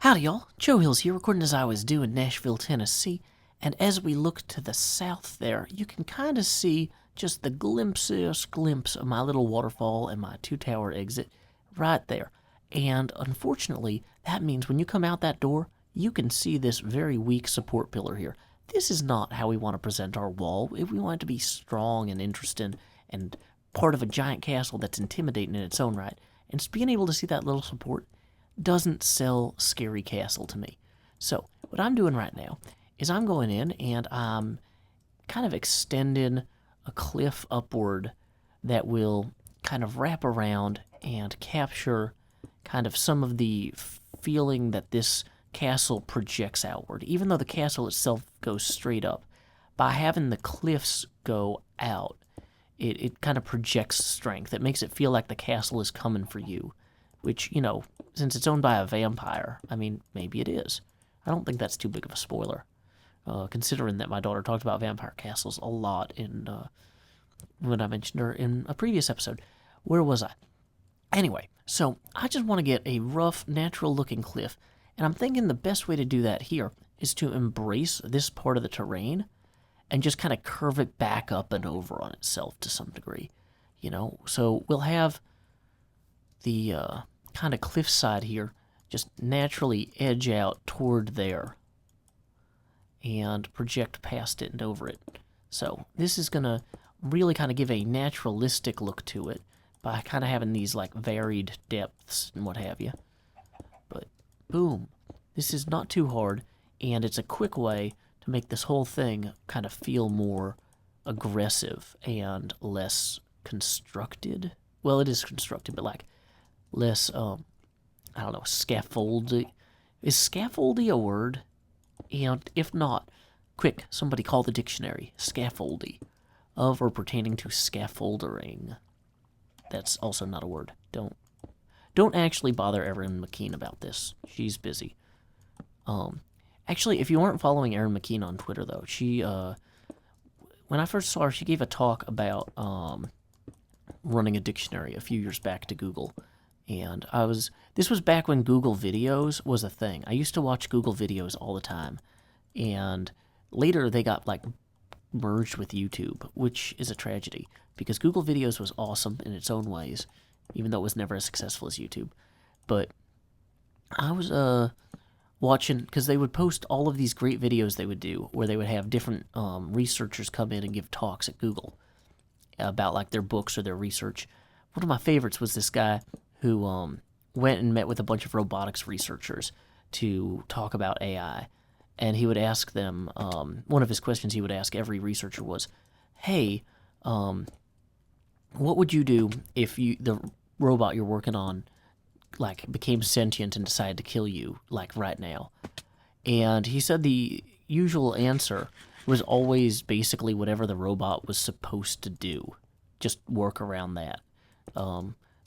Howdy y'all, Joe Hills here, recording as I was due in Nashville, Tennessee, and as we look to the south there, you can kind of see just the glimpse of my little waterfall and my two-tower exit right there. And unfortunately, that means when you come out that door, you can see this very weak support pillar here. This is not how we want to present our wall. We want it to be strong and interesting and part of a giant castle that's intimidating in its own right. And just being able to see that little support doesn't sell scary castle to me. So what I'm doing right now is I'm going in and I'm kind of extending a cliff upward that will kind of wrap around and capture kind of some of the feeling that this castle projects outward. Even though the castle itself goes straight up, by having the cliffs go out, it kind of projects strength. It makes it feel like the castle is coming for you, which, you know, since it's owned by a vampire, I mean, maybe it is. I don't think that's too big of a spoiler, considering that my daughter talked about vampire castles a lot in when I mentioned her in a previous episode. Where was I? Anyway, so I just want to get a rough, natural-looking cliff, and I'm thinking the best way to do that here is to embrace this part of the terrain and just kind of curve it back up and over on itself to some degree, you know? So we'll have the kind of cliffside here just naturally edge out toward there and project past it and over it. So this is going to really kind of give a naturalistic look to it by kind of having these like varied depths and what have you. But boom, this is not too hard, and it's a quick way to make this whole thing kind of feel more aggressive and less constructed. Well, it is constructed, but like less, I don't know, scaffoldy. Is scaffoldy a word? And if not, quick, somebody call the dictionary. Scaffoldy. Of or pertaining to scaffoldering. That's also not a word. Don't actually bother Erin McKean about this. She's busy. Actually, if you aren't following Erin McKean on Twitter, though, she, when I first saw her, she gave a talk about running a dictionary a few years back to Google. And this was back when Google Videos was a thing. I used to watch Google Videos all the time. And later they got, like, merged with YouTube, which is a tragedy. Because Google Videos was awesome in its own ways, even though it was never as successful as YouTube. But I was, watching, because they would post all of these great videos they would do, where they would have different researchers come in and give talks at Google about, like, their books or their research. One of my favorites was this guy who went and met with a bunch of robotics researchers to talk about AI. And he would ask them, one of his questions he would ask every researcher was, hey, what would you do if the robot you're working on, like, became sentient and decided to kill you, like, right now? And he said the usual answer was always basically whatever the robot was supposed to do. Just work around that.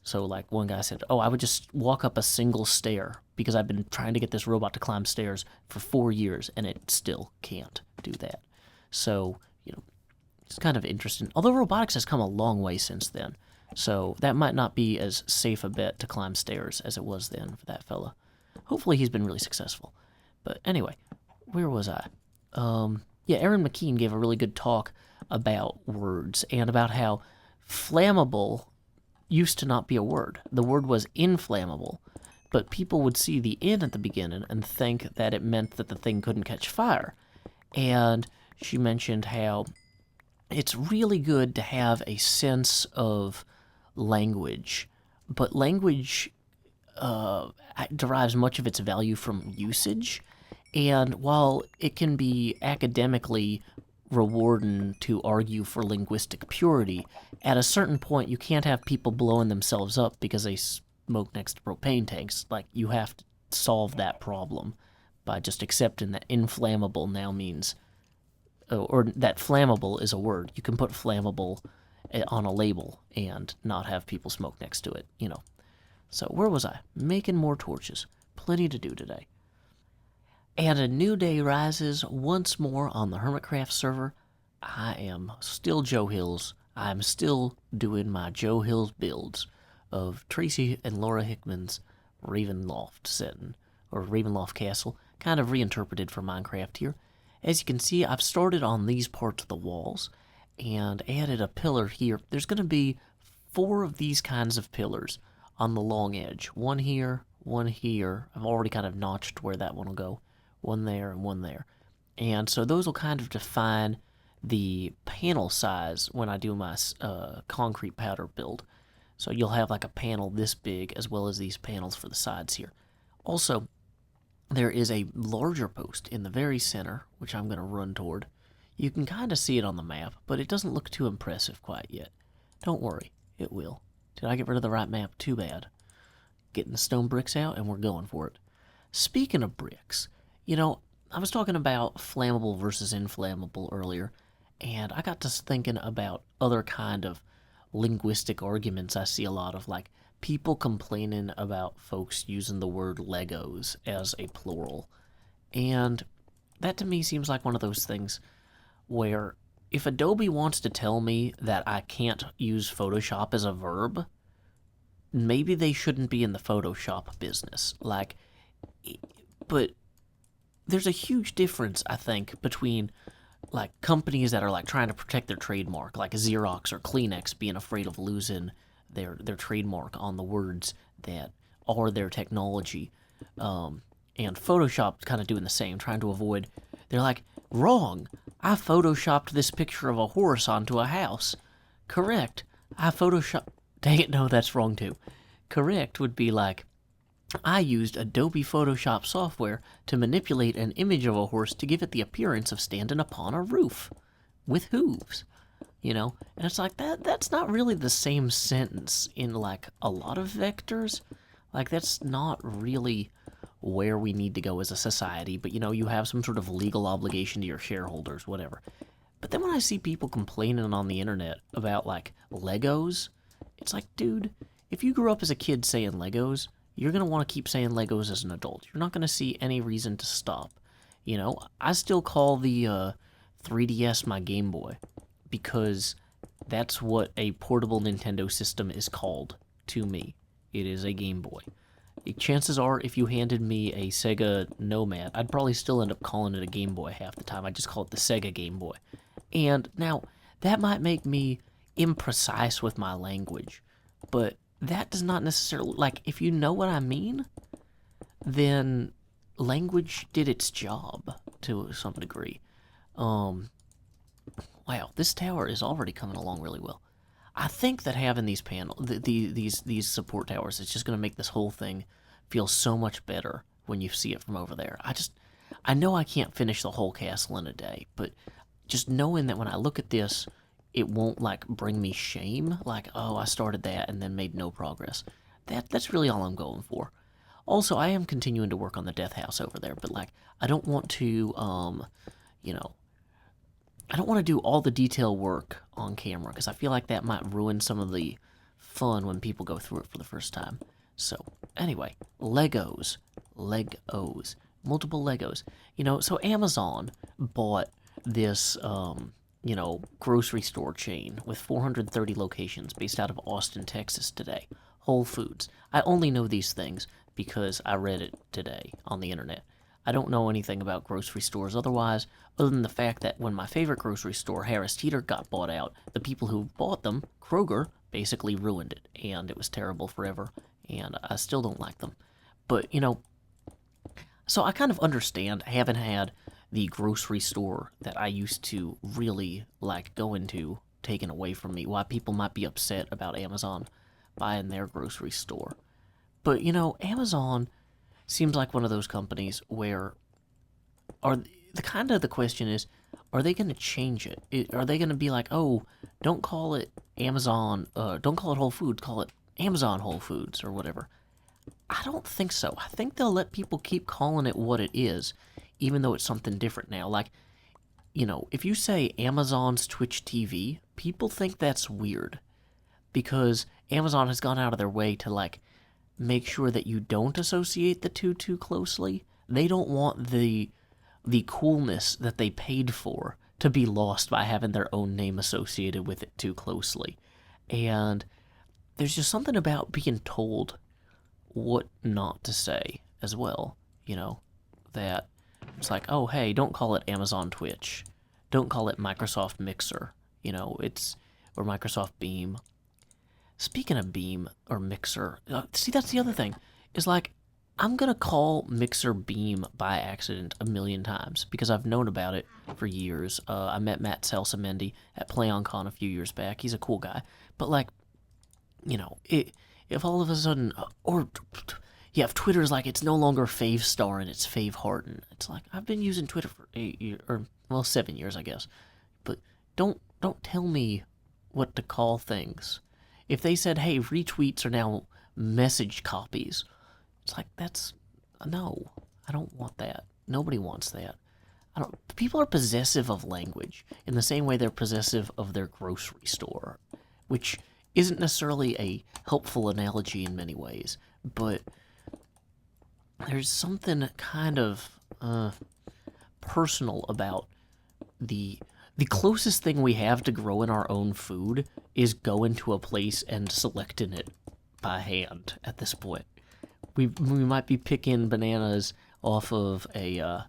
So, like, one guy said, I would just walk up a single stair because I've been trying to get this robot to climb stairs for 4 years, and it still can't do that. So, you know, it's kind of interesting. Although robotics has come a long way since then, so that might not be as safe a bet to climb stairs as it was then for that fella. Hopefully he's been really successful. But anyway, where was I? Yeah, Erin McKean gave a really good talk about words and about how flammable used to not be a word. The word was inflammable, but people would see the in at the beginning and think that it meant that the thing couldn't catch fire. And she mentioned how it's really good to have a sense of language, but language derives much of its value from usage, and while it can be academically rewarding to argue for linguistic purity, at a certain point you can't have people blowing themselves up because they smoke next to propane tanks. Like, you have to solve that problem by just accepting that inflammable now means, or that flammable is a word. You can put flammable on a label and not have people smoke next to it, you know. So where was I? Making more torches. Plenty to do today. And a new day rises once more on the Hermitcraft server. I am still Joe Hills. I'm still doing my Joe Hills builds of Tracy and Laura Hickman's Ravenloft setting or Ravenloft Castle, kind of reinterpreted for Minecraft here. As you can see, I've started on these parts of the walls and added a pillar here. There's going to be 4 of these kinds of pillars on the long edge. One here, one here. I've already kind of notched where that one will go. One there and one there. And so those will kind of define the panel size when I do my concrete powder build. So you'll have like a panel this big as well as these panels for the sides here. Also, there is a larger post in the very center, which I'm going to run toward. You can kind of see it on the map, but it doesn't look too impressive quite yet. Don't worry, it will. Did I get rid of the right map? Too bad. Getting the stone bricks out, and we're going for it. Speaking of bricks, you know, I was talking about flammable versus inflammable earlier, and I got to thinking about other kind of linguistic arguments I see a lot of, like people complaining about folks using the word Legos as a plural. And that to me seems like one of those things where if Adobe wants to tell me that I can't use Photoshop as a verb, maybe they shouldn't be in the Photoshop business. Like, but there's a huge difference, I think, between like companies that are like trying to protect their trademark, like Xerox or Kleenex being afraid of losing their trademark on the words that are their technology, and Photoshop kind of doing the same, trying to avoid. They're like, wrong. I photoshopped this picture of a horse onto a house. Correct. I photoshopped. Dang it, no, that's wrong too. Correct would be like, I used Adobe Photoshop software to manipulate an image of a horse to give it the appearance of standing upon a roof with hooves, you know? And it's like, that's not really the same sentence in, like, a lot of vectors. Like, that's not really where we need to go as a society, but, you know, you have some sort of legal obligation to your shareholders, whatever. But then when I see people complaining on the internet about, like, Legos, it's like, dude, if you grew up as a kid saying Legos, you're going to want to keep saying Legos as an adult. You're not going to see any reason to stop. You know, I still call the 3DS my Game Boy because that's what a portable Nintendo system is called to me. It is a Game Boy. Chances are, if you handed me a Sega Nomad, I'd probably still end up calling it a Game Boy half the time. I'd just call it the Sega Game Boy. And now, that might make me imprecise with my language, but that does not necessarily, like, if you know what I mean, then language did its job to some degree. Wow, this tower is already coming along really well. I think that having these these support towers is just going to make this whole thing feel so much better when you see it from over there. I know I can't finish the whole castle in a day, but just knowing that when I look at this, it won't, like, bring me shame, like, oh, I started that and then made no progress. That's really all I'm going for. Also, I am continuing to work on the death house over there, but, like, I don't want to, you know, I don't want to do all the detail work on camera, because I feel like that might ruin some of the fun when people go through it for the first time. So, anyway, Legos. Multiple Legos. You know, so Amazon bought this, you know, grocery store chain with 430 locations based out of Austin, Texas today. Whole Foods. I only know these things because I read it today on the internet. I don't know anything about grocery stores otherwise, other than the fact that when my favorite grocery store, Harris Teeter, got bought out, the people who bought them, Kroger, basically ruined it, and it was terrible forever, and I still don't like them. But, you know, so I kind of understand having had the grocery store that I used to really like going to taken away from me, why people might be upset about Amazon buying their grocery store. But, you know, Amazon seems like one of those companies where the question is, are they going to change it? Are they going to be like, oh, don't call it Amazon, don't call it Whole Foods, call it Amazon Whole Foods or whatever? I don't think so. I think they'll let people keep calling it what it is, even though it's something different now. Like, you know, if you say Amazon's Twitch TV, people think that's weird because Amazon has gone out of their way to, like, make sure that you don't associate the two too closely. They don't want the coolness that they paid for to be lost by having their own name associated with it too closely. And there's just something about being told what not to say as well. you know, that it's like, oh, hey, don't call it Amazon Twitch. Don't call it Microsoft Mixer, you know, or Microsoft Beam. Speaking of Beam or Mixer, see, that's the other thing, is like, I'm going to call Mixer Beam by accident a million times because I've known about it for years. I met Matt Salsamendi at PlayOnCon a few years back. He's a cool guy. But, like, you know, if all of a sudden, if Twitter's like, it's no longer Fave Star and it's Fave Harden. It's like, I've been using Twitter for 8 years, or, well, 7 years, I guess. But don't tell me what to call things. If they said, hey, retweets are now message copies, it's like, no, I don't want that. Nobody wants that. People are possessive of language in the same way they're possessive of their grocery store, which isn't necessarily a helpful analogy in many ways, but there's something kind of personal about the closest thing we have to growing our own food is going to a place and selecting it by hand at this point. We might be picking bananas off of a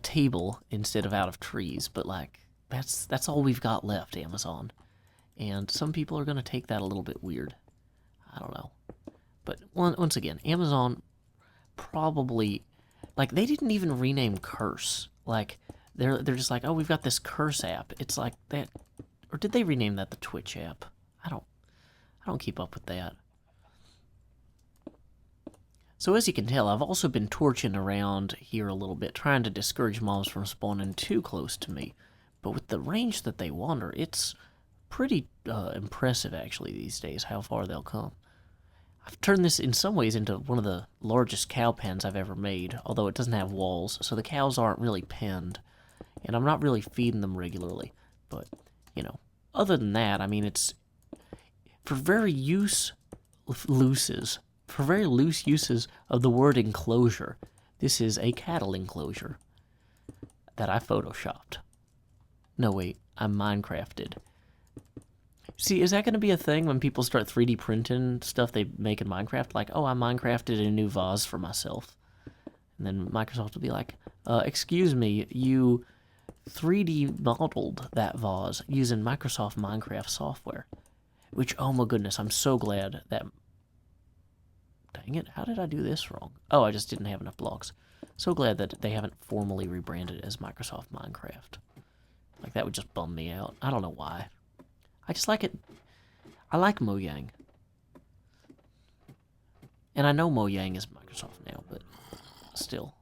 table instead of out of trees, but like that's all we've got left, Amazon. And some people are going to take that a little bit weird. I don't know. But once again, Amazon probably, like, they didn't even rename Curse. Like, they're just like, oh, we've got this Curse app. It's like that, or did they rename that the Twitch app? I don't keep up with that. So as you can tell, I've also been torching around here a little bit, trying to discourage mobs from spawning too close to me. But with the range that they wander, it's pretty impressive, actually, these days, how far they'll come. I've turned this, in some ways, into one of the largest cow pens I've ever made, although it doesn't have walls, so the cows aren't really penned, and I'm not really feeding them regularly. But, you know, other than that, I mean, it's for very loose uses of the word enclosure. This is a cattle enclosure that I photoshopped. No, wait, I Minecrafted. See, is that going to be a thing when people start 3D printing stuff they make in Minecraft? Like, oh, I Minecrafted a new vase for myself. And then Microsoft will be like, excuse me, you 3D modeled that vase using Microsoft Minecraft software. Which, oh my goodness, I'm so glad that... Dang it, how did I do this wrong? Oh, I just didn't have enough blocks. So glad that they haven't formally rebranded as Microsoft Minecraft. Like, that would just bum me out. I don't know why. I just like it. I like Mojang. And I know Mojang is Microsoft now, but still.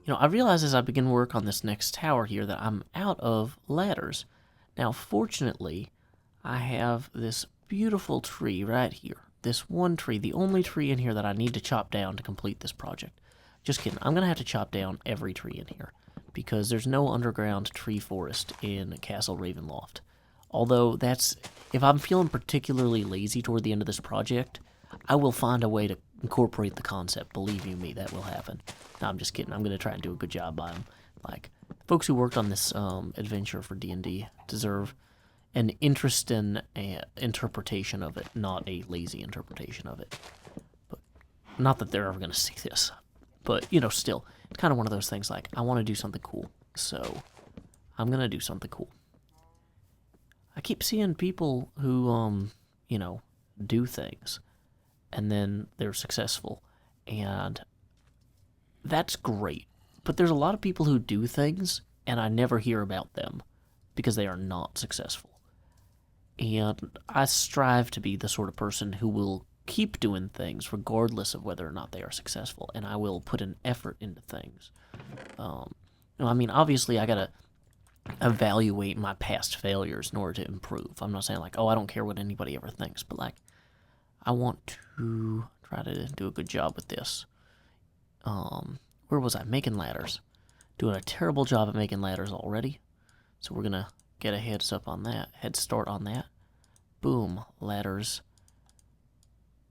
You know, I realize as I begin work on this next tower here that I'm out of ladders. Now, fortunately, I have this beautiful tree right here. This one tree, the only tree in here that I need to chop down to complete this project. Just kidding. I'm going to have to chop down every tree in here because there's no underground tree forest in Castle Ravenloft. Although that's, if I'm feeling particularly lazy toward the end of this project, I will find a way to incorporate the concept. Believe you me, that will happen. No, I'm just kidding. I'm going to try and do a good job by them. Like, folks who worked on this adventure for D&D deserve an interesting interpretation of it, not a lazy interpretation of it. But not that they're ever going to see this. But, you know, still, it's kind of one of those things like, I want to do something cool, so I'm going to do something cool. I keep seeing people who, you know, do things, and then they're successful, and that's great. But there's a lot of people who do things, and I never hear about them, because they are not successful. And I strive to be the sort of person who will keep doing things, regardless of whether or not they are successful, and I will put an effort into things. I mean, obviously, I gotta evaluate my past failures in order to improve. I'm not saying like, oh, I don't care what anybody ever thinks, but like, I want to try to do a good job with this. Where was I? Making ladders. Doing a terrible job at making ladders already. So we're gonna get a head start on that. Boom, ladders.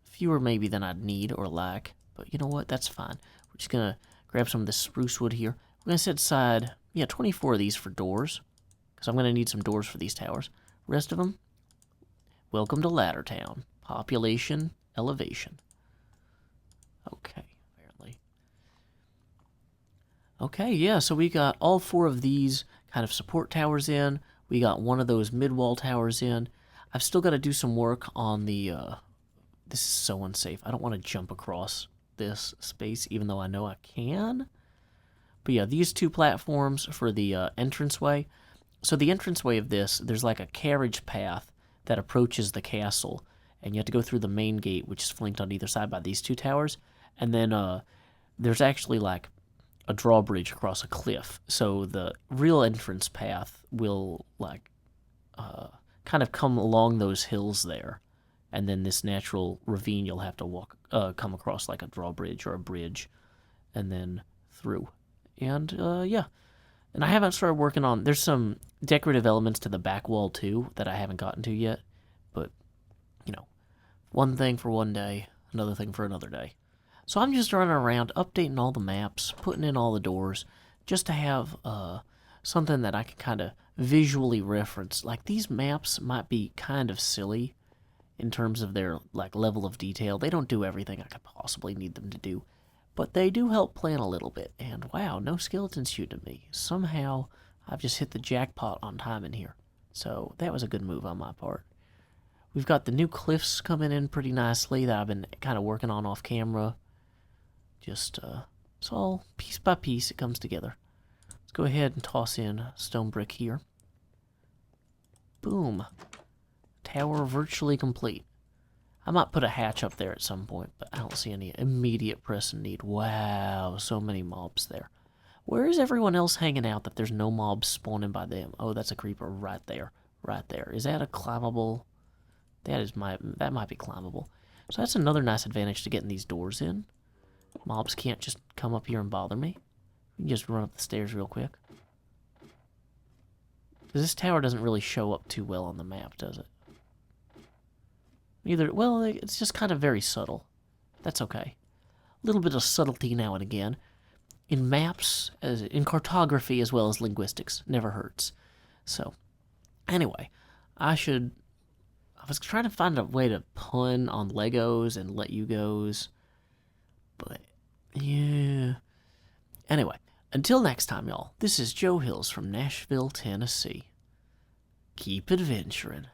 Fewer maybe than I'd need or like, but you know what? That's fine. We're just gonna grab some of this spruce wood here. We're gonna set aside 24 of these for doors, because I'm going to need some doors for these towers. Rest of them, welcome to Ladder Town. Population, elevation. Okay, apparently. Okay, yeah, so we got all 4 of these kind of support towers in. We got one of those mid-wall towers in. I've still got to do some work on the... this is so unsafe. I don't want to jump across this space, even though I know I can. But yeah, these 2 platforms for the entranceway. So the entranceway of this, there's like a carriage path that approaches the castle. And you have to go through the main gate, which is flanked on either side by these 2 towers. And then there's actually like a drawbridge across a cliff. So the real entrance path will like kind of come along those hills there. And then this natural ravine you'll have to come across like a drawbridge or a bridge and then through. And yeah. And I haven't started working on, there's some decorative elements to the back wall too that I haven't gotten to yet. But, you know, one thing for one day, another thing for another day. So I'm just running around, updating all the maps, putting in all the doors, just to have something that I can kind of visually reference. Like, these maps might be kind of silly in terms of their like level of detail. They don't do everything I could possibly need them to do, but they do help plan a little bit. And wow, no skeletons shooting at me. Somehow I've just hit the jackpot on time in here. So that was a good move on my part. We've got the new cliffs coming in pretty nicely that I've been kind of working on off camera. Just, it's all piece by piece it comes together. Let's go ahead and toss in stone brick here. Boom. Tower virtually complete. I might put a hatch up there at some point, but I don't see any immediate pressing need. Wow, so many mobs there. Where is everyone else hanging out that there's no mobs spawning by them? Oh, that's a creeper right there. Right there. Is that a climbable? That might be climbable. So that's another nice advantage to getting these doors in. Mobs can't just come up here and bother me. You can just run up the stairs real quick. Because this tower doesn't really show up too well on the map, does it? Either, well, it's just kind of very subtle. That's okay. A little bit of subtlety now and again. In maps, in cartography as well as linguistics, never hurts. So, anyway, I was trying to find a way to pun on Legos and Let You Goes, but yeah. Anyway, until next time, y'all, this is Joe Hills from Nashville, Tennessee. Keep adventuring.